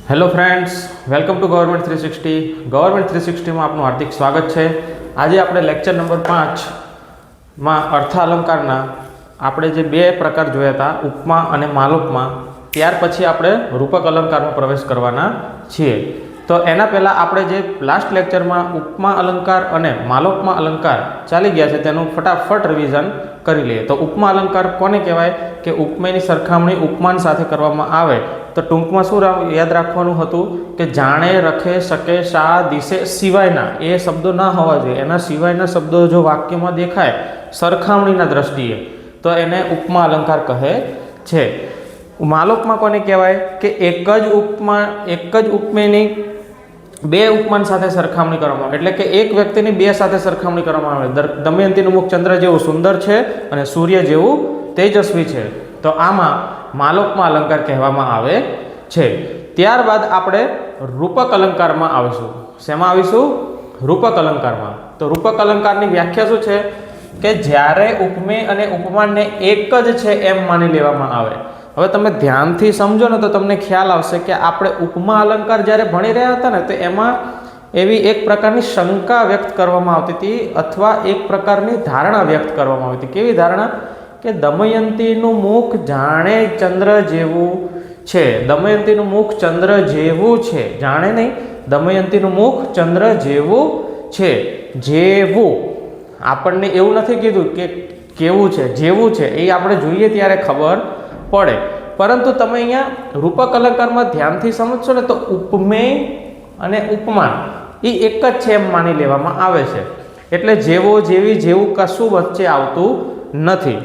Hello friends, welcome to government 360. Government 360માં આપનું હાર્દિક સ્વાગત છે. આજે આપણે લેક્ચર નંબર 5માં અર્થાલંકારના આપણે જે બે પ્રકાર જોયા હતા, ઉપમા અને માલોપમા, ત્યાર પછી આપણે રૂપક અલંકારમાં પ્રવેશ કરવાના છીએ. તો એના પહેલાં આપણે જે લાસ્ટ લેક્ચરમાં ઉપમા અલંકાર અને માલોપમા અલંકાર ચાલી ગયા છે તેનું ફટાફટ રિવિઝન કરી લઈએ. તો ઉપમા અલંકાર કોને કહેવાય કે ઉપમેયની સરખામણી ઉપમાન સાથે કરવામાં આવે તો ટૂંકમાં શું યાદ રાખવાનું હતું કે જાણે, રખે, શકે, શા, દિશે સિવાયના એ શબ્દો ના હોવા જોઈએ. એના સિવાયના શબ્દો જો વાક્યમાં દેખાય સરખામણીના દ્રષ્ટિએ તો એને ઉપમા અલંકાર કહે છે. માલોપમાં કોને કહેવાય કે એક જ ઉપમેયની બે ઉપમાન સાથે સરખામણી કરવામાં આવે, એટલે કે એક વ્યક્તિની બે સાથે સરખામણી કરવામાં આવે. દમયંતીનું મુખ ચંદ્ર જેવું સુંદર છે અને સૂર્ય જેવું તેજસ્વી છે, તો આમાં માલોપમા અલંકાર કહેવામાં આવે છે. ત્યારબાદ આપણે રૂપક અલંકારમાં આવીશું. શેમાં આવીશું? રૂપક અલંકારમાં. તો રૂપક અલંકારની વ્યાખ્યા શું છે કે જ્યારે ઉપમેય અને ઉપમાનને એક જ છે એમ માની લેવામાં આવે. હવે તમે ધ્યાનથી સમજો ને તો તમને ખ્યાલ આવશે કે આપણે ઉપમા અલંકાર જ્યારે ભણી રહ્યા હતા ને તો એમાં એવી એક પ્રકારની શંકા વ્યક્ત કરવામાં આવતી હતી અથવા એક પ્રકારની ધારણા વ્યક્ત કરવામાં આવતી. કેવી ધારણા? કે દમયંતીનું મુખ જાણે ચંદ્ર જેવું છે. દમયંતીનું મુખ ચંદ્ર જેવું છે, જાણે નહીં, દમયંતીનું મુખ ચંદ્ર જેવું છે. જેવું આપણને એવું નથી કીધું કે કેવું છે, જેવું છે એ આપણે જોઈએ ત્યારે ખબર પડે. પરંતુ તમે અહીંયા રૂપક અલંકારમાં ધ્યાનથી સમજશો ને તો ઉપમેય અને ઉપમાન એ એક જ છે એમ માની લેવામાં આવે છે. એટલે જેવો, જેવી, જેવું કશું વચ્ચે આવતું નથી.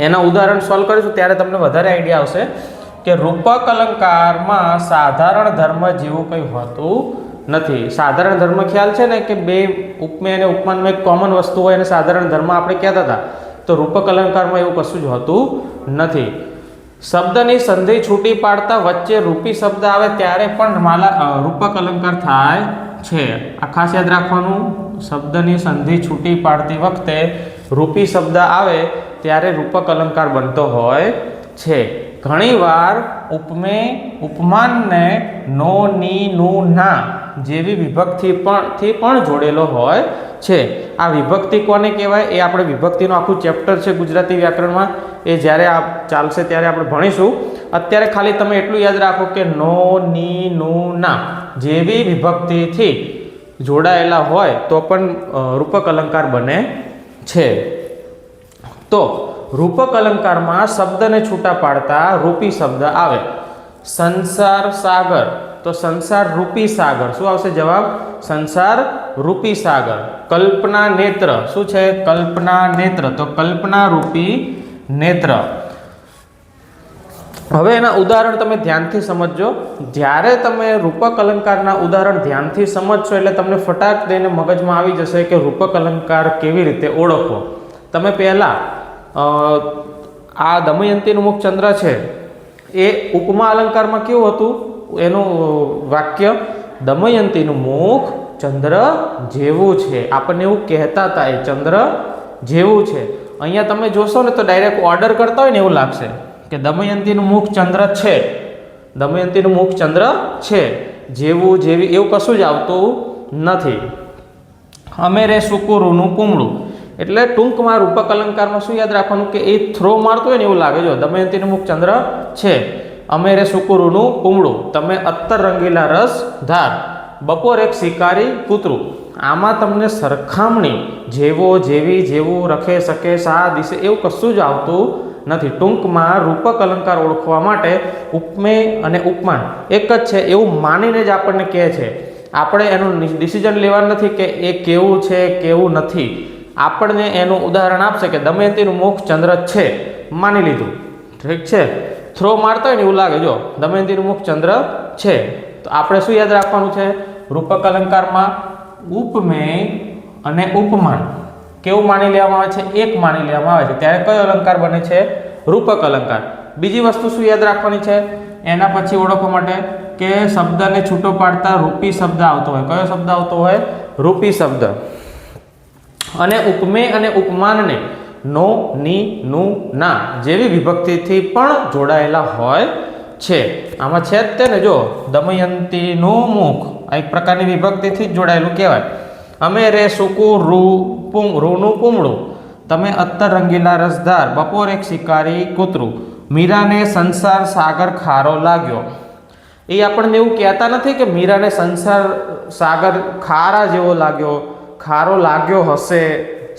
એના ઉદાહરણ સોલ્વ કરીશું ત્યારે તમને વધારે આઈડિયા આવશે કે રૂપક અલંકારમાં સાધારણ ધર્મ જેવું કંઈ હોતું નથી. સાધારણ ધર્મ ખ્યાલ છે ને કે બે ઉપમેય અને ઉપમાનમાં એક કોમન વસ્તુ હોય અને સાધારણ ધર્મ આપણે કહેતા હતા. તો રૂપક અલંકારમાં એવું કશું જ હોતું નથી. શબ્દની સંધિ છૂટી પાડતા વચ્ચે રૂપી શબ્દ આવે ત્યારે પણ રૂપક અલંકાર થાય છે. આ ખાસ યાદ રાખવાનું. શબ્દની સંધિ છૂટી પાડતી વખતે રૂપી શબ્દ આવે ત્યારે રૂપક અલંકાર બનતો હોય છે. ઘણીવાર ઉપમેય ઉપમાનને નો, ની, નું, ના જેવી વિભક્તિ પણ જોડેલો હોય છે. આ વિભક્તિ કોને કહેવાય એ આપણે વિભક્તિનું આખું ચેપ્ટર છે ગુજરાતી વ્યાકરણમાં, એ જ્યારે આ ચાલશે ત્યારે આપણે ભણીશું. અત્યારે ખાલી તમે એટલું યાદ રાખો કે નો, ની, નું, ના જેવી વિભક્તિથી જોડાયેલા હોય તો પણ રૂપક અલંકાર બને છે. તો રૂપક અલંકારમાં શબ્દને છૂટા પાડતા રૂપી શબ્દ આવે. સંસાર સાગર, તો સંસાર રૂપી સાગર શું આવશે જવાબ? સંસાર રૂપી સાગર. કલ્પના નેત્ર, શું છે? કલ્પના નેત્ર, તો કલ્પના રૂપી નેત્ર. હવે એના ઉદાહરણ તમે ધ્યાનથી સમજજો. જ્યારે તમે રૂપક અલંકારના ઉદાહરણ ધ્યાનથી સમજશો એટલે તમને ફટાક દઈને મગજમાં આવી જશે કે રૂપક અલંકાર કેવી રીતે ઓળખવો. તમે પહેલા આ દમયંતીનું મુખ ચંદ્ર છે એ ઉપમા અલંકારમાં કેવું હતું? એનું વાક્ય દમયંતીનું મુખ ચંદ્ર જેવું છે. આપણને એવું કહેતા હતા એ ચંદ્ર જેવું છે. અહીંયા તમે જોશો ને તો ડાયરેક્ટ ઓર્ડર કરતા હોય ને એવું લાગશે કે દમયંતીનું મુખ ચંદ્ર છે, દમયંતીનું મુખ ચંદ્ર છે, જેવું, જેવી એવું કશું જ આવતું નથી. અમે રે સુકુરુનું કુમળું, એટલે ટૂંકમાં રૂપક અલંકારમાં શું યાદ રાખવાનું કે એ થ્રો મારતો હોય ને એવું લાગે. જો દમયંતીનું મુખ ચંદ્ર છે, અમે રે સુકુરુનું કુમળું, તમે અત્તર રંગીલા રસ ધાર, બપોર એક શિકારી કૂતરું. આમાં તમને સરખામણી જેવો, જેવી, જેવું, રખે, શકે, શા, દિશે એવું કશું જ આવતું નથી. ટૂંકમાં રૂપક અલંકાર ઓળખવા માટે ઉપમેય અને ઉપમાન એક જ છે એવું માનીને જ આપણને કહે છે. આપણે એનું ડિસિઝન લેવાનું નથી કે એ કેવું છે કેવું નથી. આપણને એનું ઉદાહરણ આપશે કે દમયંતીનું મુખ ચંદ્ર છે, માની લીધું, ઠીક છે. થ્રો મારતા હોય ને એવું લાગે, જો દમયંતીનું મુખ ચંદ્ર છે. તો આપણે શું યાદ રાખવાનું છે? રૂપક અલંકારમાં ઉપમેય અને ઉપમાન કેવું માની લેવામાં આવે છે? એક માની લેવામાં આવે છે. ત્યારે કયો અલંકાર બને છે? રૂપક અલંકાર. બીજી વસ્તુ શું યાદ રાખવાની છે એના પછી ઓળખવા માટે કે શબ્દને છૂટો પાડતા રૂપી શબ્દ આવતો હોય. કયો શબ્દ આવતો હોય? રૂપી શબ્દ. અને ઉપમેય અને ઉપમાનને નો, ની, નું, ના જેવી વિભક્તિથી પણ જોડાયેલા હોય છે. આમાં છે જ તે ને, જો દમયંતીનું મુખ આ એક પ્રકારની વિભક્તિથી જ જોડાયેલું કહેવાય. અમે રે સૂકું રૂનું પૂમડું, તમે અત્તર રંગીલા રસધાર, બપોર એક શિકારી કૂતરું, મીરાને સંસાર સાગર ખારો લાગ્યો. એ આપણને એવું કહેતા નથી કે મીરાને સંસાર સાગર ખારા જેવો લાગ્યો, ખારો લાગ્યો હશે,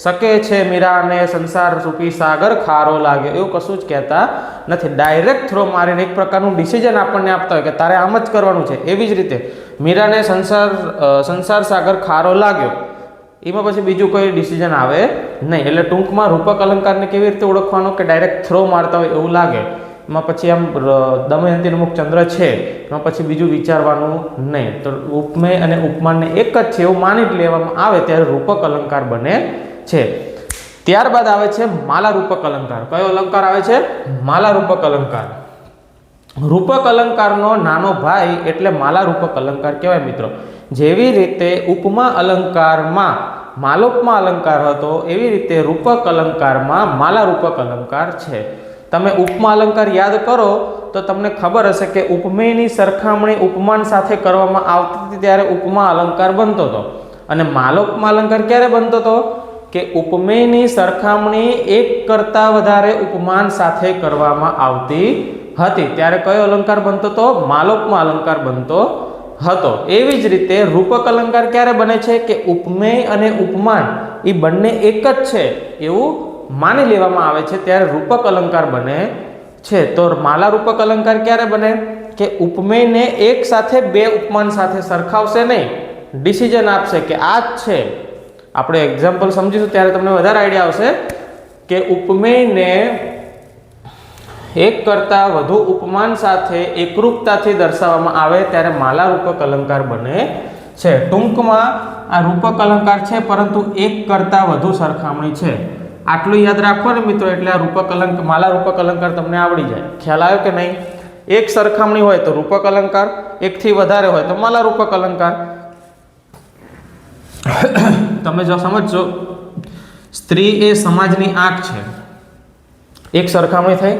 શકે છે મીરાને સંસાર રૂપી સાગર ખારો લાગ્યો, એવું કશું જ કહેતા નથી. ડાયરેક્ટ થ્રો મારીને એક પ્રકારનું ડિસિઝન આપણને આપતા હોય કે તારે આમ જ કરવાનું છે. એવી જ રીતે મીરાને સંસાર સાગર ખારો લાગ્યો, એમાં પછી બીજું કોઈ ડિસિઝન આવે નહીં. એટલે ટૂંકમાં રૂપક અલંકારને કેવી રીતે ઓળખવાનો કે ડાયરેક્ટ થ્રો મારતા હોય એવું લાગે. એમાં પછી આમ દમયંતીનું મુખ ચંદ્ર છે, એમાં પછી બીજું વિચારવાનું નહીં. તો ઉપમેય અને ઉપમાનને એક જ છે એવું માની જ લેવામાં આવે ત્યારે રૂપક અલંકાર બને છે. ત્યારબાદ આવે છે માલા રૂપક અલંકાર. કયો અલંકાર આવે છે? માલા રૂપક અલંકાર. રૂપક અલંકારનો નાનો ભાઈ એટલે માલા રૂપક અલંકાર કહેવાય મિત્રો. જેવી રીતે ઉપમા અલંકારમાં માલોપમા અલંકાર હતો, એવી રીતે રૂપક અલંકારમાં માલા રૂપક અલંકાર છે. તમે ઉપમા અલંકાર યાદ કરો તો તમને ખબર હશે કે ઉપમેયની સરખામણી ઉપમાન સાથે કરવામાં આવતી હતી ત્યારે ઉપમા અલંકાર બનતો હતો. અને માલોપમા અલંકાર ક્યારે બનતો હતો? કે ઉપમેયની સરખામણી એક કરતાં વધારે ઉપમાન સાથે કરવામાં આવતી હતી ત્યારે કયો અલંકાર બનતો હતો? માલોપમા અલંકાર બનતો હતો. એવી જ રીતે રૂપક અલંકાર ક્યારે બને છે? કે ઉપમેય અને ઉપમાન એ બંને એક જ છે એવું માની લેવામાં આવે છે ત્યારે રૂપક અલંકાર બને છે. તો માલા રૂપક અલંકાર ક્યારે બને? કે ઉપમેયને એક સાથે બે ઉપમાન સાથે સરખાવશે નહીં, ડિસિઝન આપશે કે આ જ છે. આપણે એક્ઝામ્પલ સમજીશું ત્યારે તમને વધારે આઈડિયા આવશે કે ઉપમેયને એક કરતાં વધુ ઉપમાન સાથે એકરૂપતાથી દર્શાવવામાં આવે ત્યારે માલા રૂપક અલંકાર બને છે. ટૂંકમાં આ રૂપક અલંકાર છે પરંતુ એક કરતાં વધુ સરખામણી છે. આટલું યાદ રાખો ને મિત્રો, એટલે આ રૂપક અલંકાર માલા રૂપક અલંકાર તમને આવડી જાય. ખ્યાલ આવ્યો કે નહીં? એક સરખામણી હોય તો રૂપક અલંકાર, એકથી વધારે હોય તો માલા રૂપક અલંકાર. તમે જો સમજજો, સ્ત્રી એ સમાજની આંખ છે, એક સરખામણી થઈ,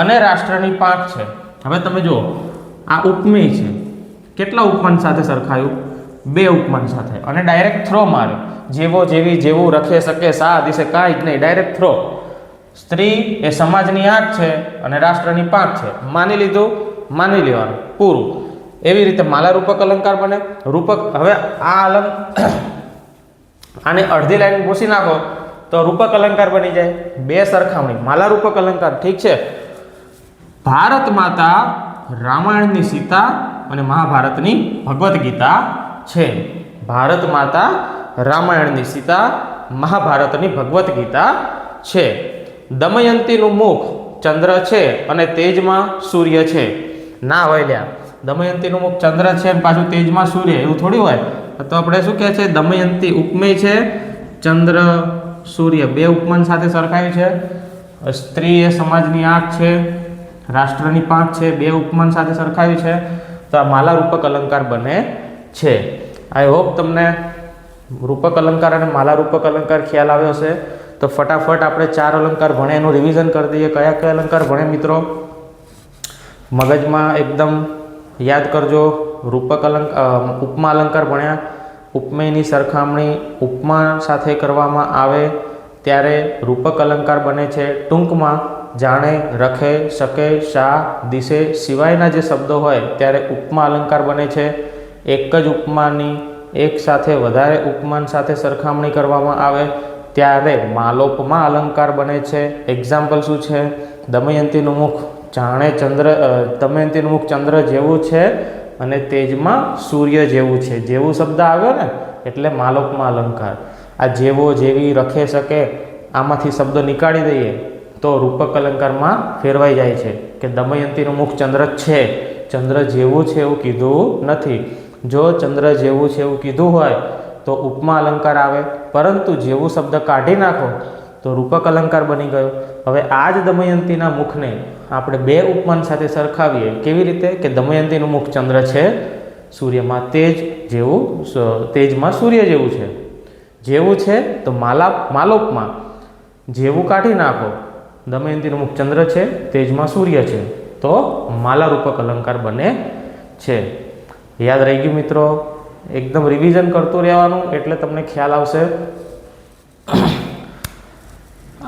અને રાષ્ટ્રની પાંખ છે. હવે તમે જુઓ, આ ઉપમેય છે, કેટલા ઉપમાન સાથે સરખાયું? બે ઉપમાન સાથે. અને ડાયરેક્ટ થ્રો માર્યો, જેવો જેવી જેવું રખે શકે સા દિશે કાંઈ જ નહીં, ડાયરેક્ટ થ્રો. સ્ત્રી એ સમાજની આંખ છે અને રાષ્ટ્રની પાંખ છે. માની લીધું, માની લેવાનું, પૂરું. એવી રીતે માલા રૂપક અલંકાર બને. રૂપક, હવે આ આને અડધી લાઈન ભૂસી નાખો તો રૂપક અલંકાર બની જાય. બે સરખામણી, માલા રૂપક અલંકાર. ઠીક છે. ભારત માતા રામાયણની સીતા અને મહાભારતની ભગવદ્ ગીતા છે. ભારત માતા રામાયણની સીતા, મહાભારતની ભગવદ્ ગીતા છે. દમયંતીનું મુખ ચંદ્ર છે અને તેજમાં સૂર્ય છે. ના હોય લ્યા, દમયંતીનું મુખ ચંદ્ર છે અને પાછું તેજમાં સૂર્ય, એવું થોડી હોય. તો આપણે શું કહે છે? દમયંતી ઉપમેય છે, ચંદ્ર સૂર્ય બે ઉપમાન સાથે સરખાવ્યું છે. સ્ત્રી એ સમાજની આંખ છે, રાષ્ટ્રની પાંખ છે, બે ઉપમાન સાથે સરખાવ્યું છે. તો આ માલા રૂપક અલંકાર બને છે. આઈ હોપ તમને રૂપક અલંકાર અને માલા રૂપક અલંકાર ખ્યાલ આવ્યો હશે. તો ફટાફટ આપણે 4 અલંકાર ભણે એનું રિવિઝન કરી દઈએ. કયા કયા અલંકાર ભણે મિત્રો? મગજમાં એકદમ યાદ કરજો. રૂપક ઉપમા અલંકાર ભણ્યા. ઉપમેયની સરખામણી ઉપમા સાથે કરવામાં આવે ત્યારે રૂપક અલંકાર બને છે. ટૂંકમાં જાણે, રખે, શકે, શા, દિશે સિવાયના જે શબ્દો હોય ત્યારે ઉપમા અલંકાર બને છે. એક જ ઉપમાની એક સાથે વધારે ઉપમાન સાથે સરખામણી કરવામાં આવે ત્યારે માલોપમા અલંકાર બને છે. એક્ઝામ્પલ શું છે? દમયંતીનું મુખ જાણે ચંદ્ર, દમયંતીનું મુખ ચંદ્ર જેવું છે અને તેજમાં સૂર્ય જેવું છે. જેવું શબ્દ આવ્યો ને એટલે માલોપમા અલંકાર. આ જેવો, જેવી, રખે, શકે આમાંથી શબ્દો નીકાળી દઈએ તો રૂપક અલંકારમાં ફેરવાઈ જાય છે કે દમયંતીનું મુખ ચંદ્ર છે, ચંદ્ર જેવું છે એવું કીધું નથી. જો ચંદ્ર જેવું છે એવું કીધું હોય તો ઉપમા અલંકાર આવે, પરંતુ જેવું શબ્દ કાઢી નાખો તો રૂપક અલંકાર બની ગયો. હવે આ જ દમયંતીના મુખને આપણે બે ઉપમાન સાથે સરખાવીએ. કેવી રીતે? કે દમયંતીનું મુખ ચંદ્ર છે, સૂર્યમાં તેજ જેવું, તેજમાં સૂર્ય જેવું છે. જેવું છે તો માલોપમાં જેવું કાઢી નાખો. દમયંતીનું મુખ ચંદ્ર છે, તેજમાં સૂર્ય છે. તો માલારૂપક અલંકાર બને છે. યાદ રહી ગયું મિત્રો? એકદમ રિવિઝન કરતું રહેવાનું એટલે તમને ખ્યાલ આવશે.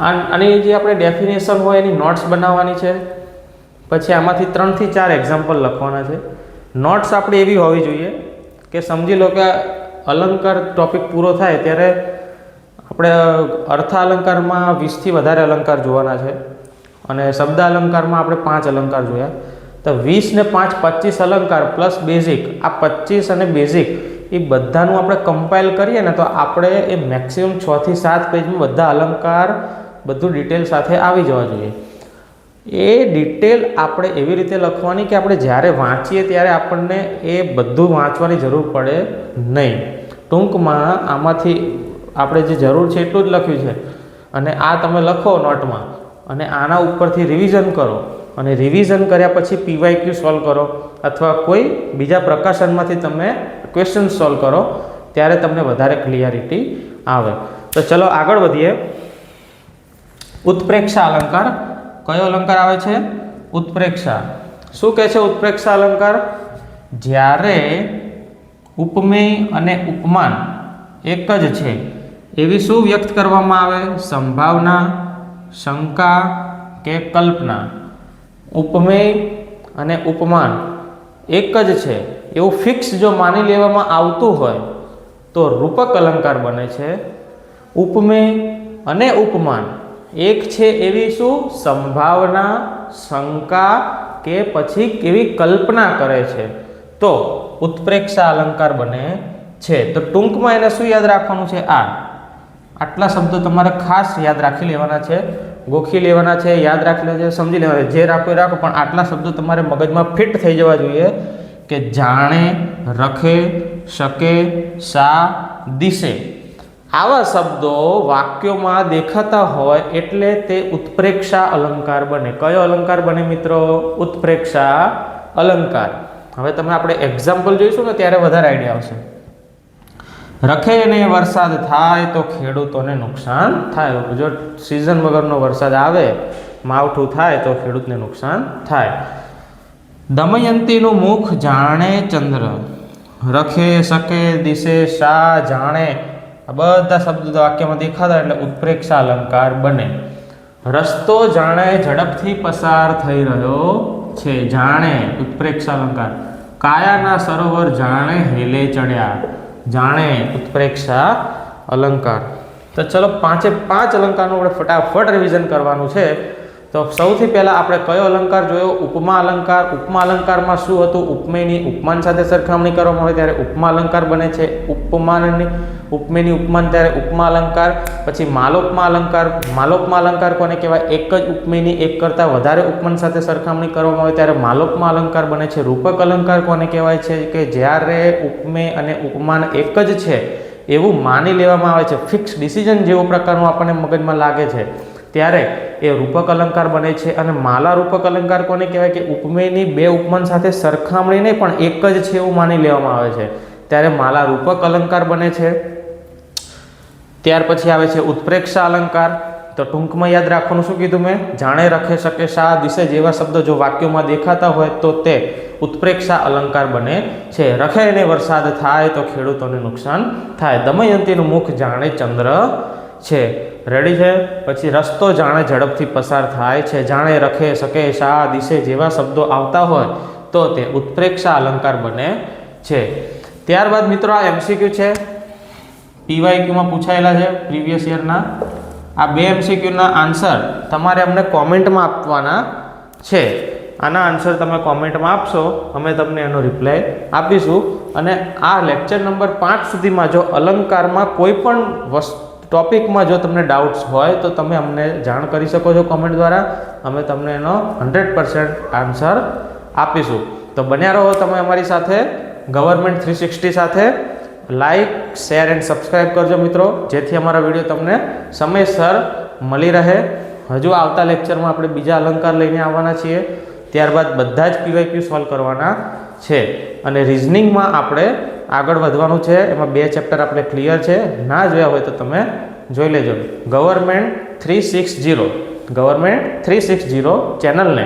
આની જે આપણે ડેફિનેશન હોય એની નોટ્સ બનાવવાની છે. પછી આમાંથી 3 થી 4 એક્ઝામ્પલ લખવાના છે. નોટ્સ આપણે એવી હોવી જોઈએ કે સમજી લો કે અલંકાર ટોપિક પૂરો થાય ત્યારે આપણે અર્થ અલંકારમાં 20 થી વધારે અલંકાર જોવાના છે અને શબ્દ અલંકારમાં આપણે 5 અલંકાર જોયા. તો 20 ને 5 25 અલંકાર પ્લસ બેઝિક, આ 25 અને બેઝિક એ બધાનું આપણે કમ્પાઇલ કરીએ ને તો આપણે એ મેક્સિમમ 6 થી 7 પેજમાં બધા અલંકાર બધું ડિટેલ સાથે આવી જવા જોઈએ. એ ડિટેલ આપણે એવી રીતે લખવાની કે આપણે જ્યારે વાંચીએ ત્યારે આપણને એ બધું વાંચવાની જરૂર પડે નહીં. ટૂંકમાં આમાંથી આપણે જે જરૂર છે એટલું જ લખ્યું છે અને આ તમે લખો નોટમાં અને આના ઉપરથી રિવિઝન કરો અને રિવિઝન કર્યા પછી પીવાયક્યુ સોલ્વ કરો અથવા કોઈ બીજા પ્રકાશનમાંથી તમે ક્વેશ્ચન સોલ્વ કરો ત્યારે તમને વધારે ક્લિયરિટી આવે. તો ચલો આગળ વધીએ. ઉત્પ્રેક્ષા અલંકાર. કયો અલંકાર આવે છે? ઉત્પ્રેક્ષા. શું કહે છે ઉત્પ્રેક્ષા અલંકાર? જ્યારે ઉપમેય અને ઉપમાન એક જ છે એવી શું વ્યક્ત કરવામાં આવે? સંભાવના, શંકા કે કલ્પના. ઉપમેય અને ઉપમાન એક જ છે એવું ફિક્સ જો માની લેવામાં આવતું હોય તો રૂપક અલંકાર બને છે. ઉપમેય અને ઉપમાન એક છે એવી શું સંભાવના, શંકા કે પછી કેવી કલ્પના કરે છે તો ઉત્પ્રેક્ષા અલંકાર બને છે. તો ટૂંકમાં એને શું યાદ રાખવાનું છે? આટલા શબ્દો તમારે ખાસ યાદ રાખી લેવાના છે, ગોખી લેવાના છે, યાદ રાખી લેવાના છે, સમજી લેવાના છે. જે રાખો એ રાખો, પણ આટલા શબ્દો તમારે મગજમાં ફિટ થઈ જવા જોઈએ કે જાણે, રખે, શકે, શા, દિશે આવા શબ્દો વાક્યોમાં દેખાતા હોય એટલે તે ઉત્પ્રેક્ષા અલંકાર બને. કયો અલંકાર બને મિત્રો? ઉત્પ્રેક્ષા અલંકાર. હવે તમે આપણે એક્ઝામ્પલ જોઈશું ને ત્યારે વધારે આઈડિયા આવશે. રખે ને વરસાદ થાય તો ખેડૂતોને નુકસાન થાય. જો સિઝન વગરનો વરસાદ આવે, માવઠું થાય તો ખેડૂતને નુકસાન થાય. દમયંતીનું મુખ જાણે ચંદ્ર. રખે, શકે, દિશે, શા, જાણે આ બધા શબ્દો વાક્યમાં દેખાતા એટલે ઉત્પ્રેક્ષા અલંકાર બને. રસ્તો જાણે ઝડપથી પસાર થઈ રહ્યો છે. જાણે ઉત્પ્રેક્ષા અલંકાર. કાયાના સરોવર જાણે હેલે ચડ્યા. જાણે ઉત્પ્રેક્ષા અલંકાર. તો ચલો 5 અલંકારનું આપણે ફટાફટ રિવિઝન કરવાનું છે. તો સૌથી પહેલાં આપણે કયો અલંકાર જોયો? ઉપમા અલંકાર. ઉપમા અલંકારમાં શું હતું? ઉપમેયની ઉપમાન સાથે સરખામણી કરવામાં આવે ત્યારે ઉપમા અલંકાર બને છે. ઉપમેયની ઉપમાન ત્યારે ઉપમા અલંકાર. પછી માલોપમા અલંકાર. માલોપમા અલંકાર કોને કહેવાય? એક જ ઉપમેયની એક કરતાં વધારે ઉપમાન સાથે સરખામણી કરવામાં આવે ત્યારે માલોપમા અલંકાર બને છે. રૂપક અલંકાર કોને કહેવાય છે? કે જ્યારે ઉપમેય અને ઉપમાન એક જ છે એવું માની લેવામાં આવે છે, ફિક્સ ડિસિઝન જેવો પ્રકારનું આપણને મગજમાં લાગે છે ત્યારે એ રૂપક અલંકાર બને છે. અને માલા રૂપક અલંકાર કોને કહેવાય? કે ઉપમેયની 2 ઉપમાન સાથે સરખામણી નહીં પણ એક જ છે એવું માની લેવામાં આવે છે ત્યારે માલા રૂપક અલંકાર બને છે. ત્યાર પછી આવે છે ઉત્પ્રેક્ષા અલંકાર. તો ટૂંકમાં યાદ રાખવાનું શું કીધું મેં? જાણે, રખે, શકે, શા, દિશે જેવા શબ્દો જો વાક્યોમાં દેખાતા હોય તો તે ઉત્પ્રેક્ષા અલંકાર બને છે. રખે ને વરસાદ થાય તો ખેડૂતોને નુકસાન થાય. દમયંતીનું મુખ જાણે ચંદ્ર છે. રેડી છે? પછી રસ્તો જાણે ઝડપથી પસાર થાય છે. જાણે, રખે, શકે, શા, દિશે જેવા શબ્દો આવતા હોય તો તે ઉત્પ્રેક્ષા અલંકાર બને છે. ત્યારબાદ મિત્રો આ MCQ છે, PYQમાં પૂછાયેલા છે પ્રીવિયસ યરના. આ 2 MCQના આન્સર તમારે અમને કોમેન્ટમાં આપવાના છે. આના આન્સર તમે કોમેન્ટમાં આપશો, અમે તમને એનો રિપ્લાય આપીશું. અને આ લેક્ચર નંબર 5 સુધીમાં જો અલંકારમાં કોઈ પણ ટોપિકમાં જો તમને ડાઉટ્સ હોય તો તમે અમને જાણ કરી શકો છો કોમેન્ટ દ્વારા. અમે તમને એનો 100% આન્સર આપીશું. તો બન્યા રહો તમે અમારી સાથે, ગવર્મેન્ટ 360 સાથે. લાઈક, શેર એન્ડ સબસ્ક્રાઈબ કરજો મિત્રો, જેથી અમારા વિડીયો તમને સમયસર મળી રહે. હજુ આવતા લેક્ચરમાં આપણે બીજા અલંકાર લઈને આવવાના છીએ. ત્યારબાદ બધા જ PYQ સોલ્વ કરવાના છે. અને રિઝનિંગમાં આપણે આગળ વધવાનું છે. એમાં 2 ચેપ્ટર આપણે ક્લિયર છે. ના જોયા હોય તો તમે જોઈ લેજો. ગવર્મેન્ટ 360 ચેનલને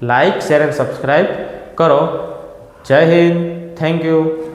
લાઇક શેર એન્ડ સબસ્ક્રાઈબ કરો. જય હિન્દ. Thank you.